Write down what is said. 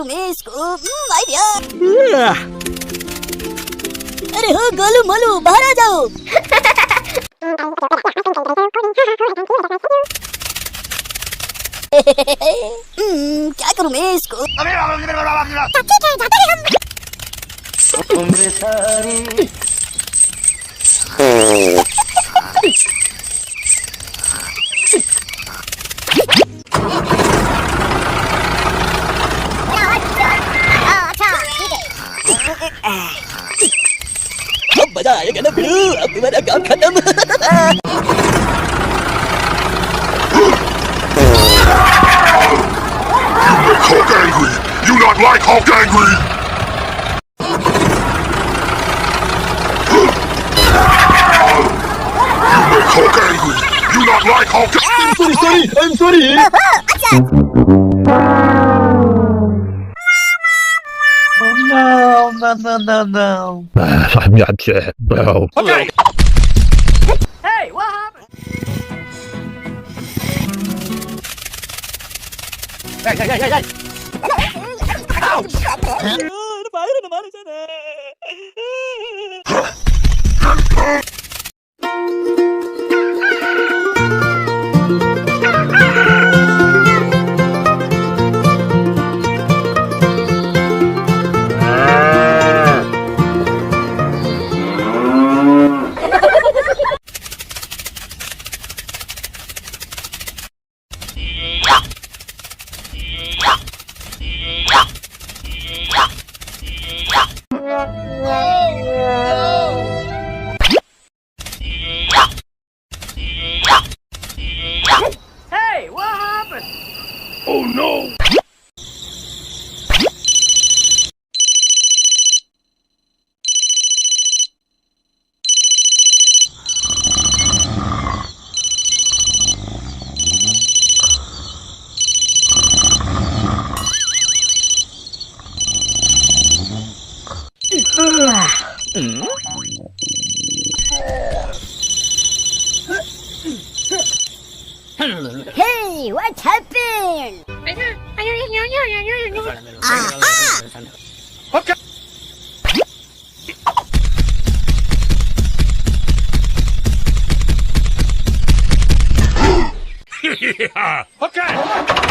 करूं मैं इसको? आइडिया। अरे हो गोलू मोलू, बाहर आ जाओ। क्या करूं मैं इसको? ठीक है, जाते हैं अब मजा आएगा ना बिल्लू, अब तुम्हारा काम खत्म। Hulk angry! You not like Hulk angry! You make Hulk angry! You not like Hulk sorry, I'm sorry. No. I'm not dead. No. Okay. Hey, what happened? Hey. Ouch! Hey, what happened? Oh no! Hey, what happened? Okay. Yeah! Okay.